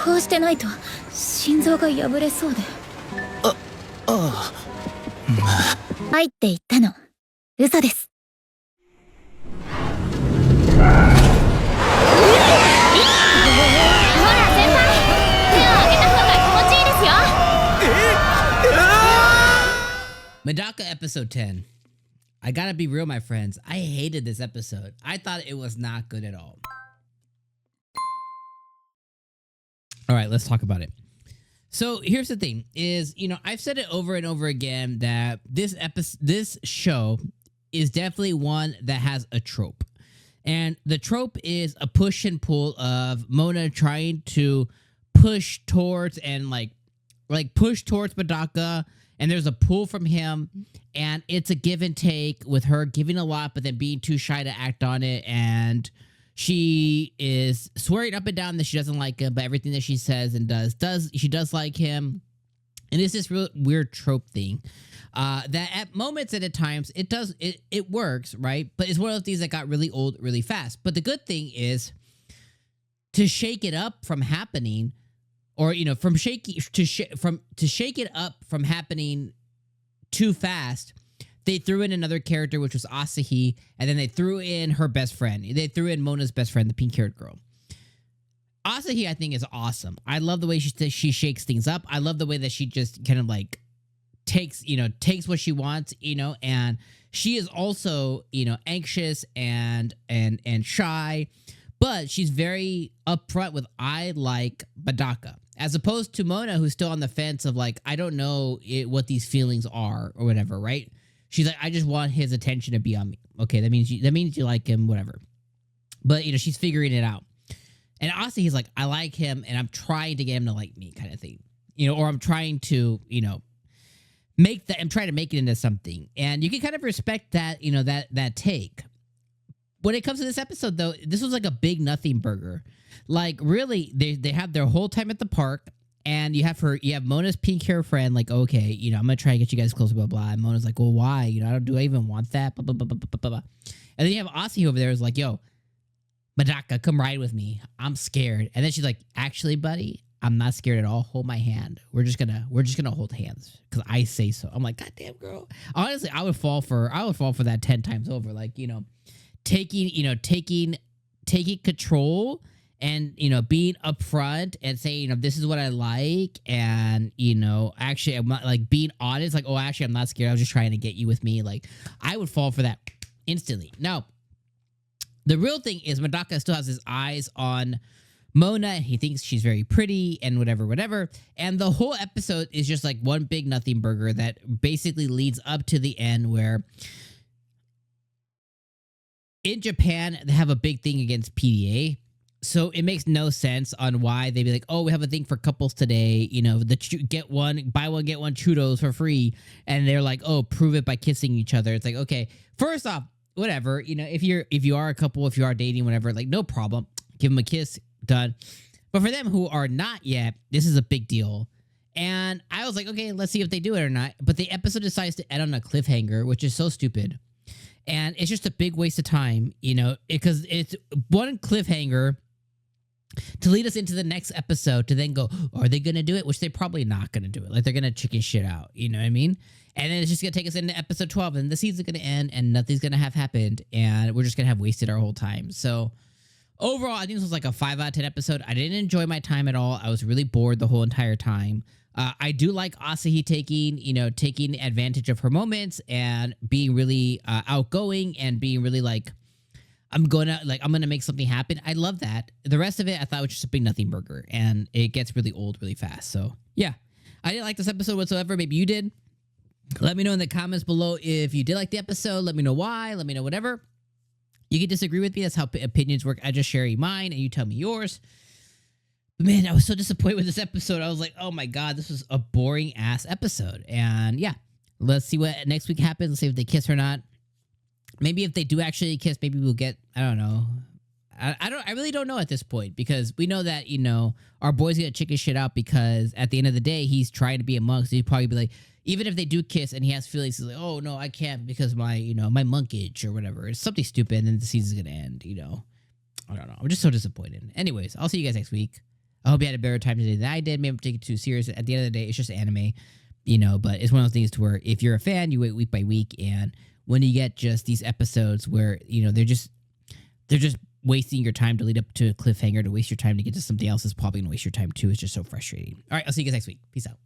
こうしてないと心臓が破れそうで。はいって言ったの嘘です。ほら先輩、手を挙げた方が気持ちいいですよ。Medaka episode 10. I gotta be real, my friends. I hated this episode. I thought it was not good at all. All right, let's talk about it. So here's the thing is, I've said it over and over again that this show is definitely one that has a trope. And the trope is a push and pull of Mona trying to push towards and like push towards Medaka, and there's a pull from him, and it's a give and take with her giving a lot but then being too shy to act on it, and she is swearing up and down that she doesn't like him, but everything that she says and she does like him. And it's this real weird trope thing that at moments and at times it works, right? But it's one of those things that got really old really fast. But the good thing is to shake it up from happening, or to shake it up from happening too fast. They threw in another character, which was Asahi, and then they threw in her best friend. They threw in Mona's best friend, the pink-haired girl. Asahi, I think, is awesome. I love the way she shakes things up. I love the way that she just kind of like takes what she wants, and she is also, anxious and shy, but she's very upfront with I like Medaka, as opposed to Mona, who's still on the fence of like, I don't know what these feelings are or whatever, right? She's like, I just want his attention to be on me. Okay, that means you like him, whatever. But she's figuring it out. And Asahi's like, I like him, and I'm trying to get him to like me, kind of thing. Or I'm trying to, I'm trying to make it into something. And you can kind of respect that, that take. When it comes to this episode, though, this was like a big nothing burger. Like, really, they have their whole time at the park. And you have Mona's pink hair friend, like, okay, I'm gonna try to get you guys close, blah, blah. And Mona's like, well, why? Do I even want that? Blah, blah, blah, blah, blah, blah. And then you have Asahi over there who's like, yo, Medaka, come ride with me. I'm scared. And then she's like, actually, buddy, I'm not scared at all. Hold my hand. We're just gonna hold hands because I say so. I'm like, goddamn, girl. Honestly, I would fall for that 10 times over. Like, taking control. And, being upfront and saying, this is what I like. And, actually, I'm not like being honest. Like, oh, actually, I'm not scared. I was just trying to get you with me. Like, I would fall for that instantly. Now, the real thing is Medaka still has his eyes on Mona. And he thinks she's very pretty and whatever. And the whole episode is just like one big nothing burger that basically leads up to the end where in Japan, they have a big thing against PDA. So it makes no sense on why they'd be like, oh, we have a thing for couples today, buy one, get one churros for free. And they're like, oh, prove it by kissing each other. It's like, okay, first off, whatever, if you are a couple, if you are dating, whatever, like no problem, give them a kiss, done. But for them who are not yet, this is a big deal. And I was like, okay, let's see if they do it or not. But the episode decides to end on a cliffhanger, which is so stupid. And it's just a big waste of time, because it's one cliffhanger to lead us into the next episode to then go, are they going to do it? Which they're probably not going to do it. Like, they're going to chicken shit out. You know what I mean? And then it's just going to take us into episode 12, and the season's going to end, and nothing's going to have happened, and we're just going to have wasted our whole time. So, overall, I think this was like a 5 out of 10 episode. I didn't enjoy my time at all. I was really bored the whole entire time. I do like Asahi taking advantage of her moments and being really outgoing and being really like, I'm gonna make something happen. I love that. The rest of it, I thought was just a big nothing burger, and it gets really old really fast. So yeah, I didn't like this episode whatsoever. Maybe you did. Let me know in the comments below if you did like the episode. Let me know why. Let me know whatever. You can disagree with me. That's how opinions work. I just share mine, and you tell me yours. But man, I was so disappointed with this episode. I was like, oh my god, this was a boring ass episode. And yeah, let's see what next week happens. Let's see if they kiss or not. Maybe if they do actually kiss, maybe we'll get, I don't know. I really don't know at this point, because we know that, our boy's gonna chicken shit out, because at the end of the day, he's trying to be a monk. So he'd probably be like, even if they do kiss and he has feelings, he's like, oh no, I can't because my, my monkage or whatever. It's something stupid, and then the season's gonna end, I don't know. I'm just so disappointed. Anyways, I'll see you guys next week. I hope you had a better time today than I did. Maybe I'm taking it too serious. At the end of the day, it's just anime, you know. But it's one of those things to where if you're a fan, you wait week by week, and when you get just these episodes where you know they're just wasting your time to lead up to a cliffhanger, to waste your time to get to something else is probably gonna waste your time too. It's just so frustrating. All right, I'll see you guys next week. Peace out.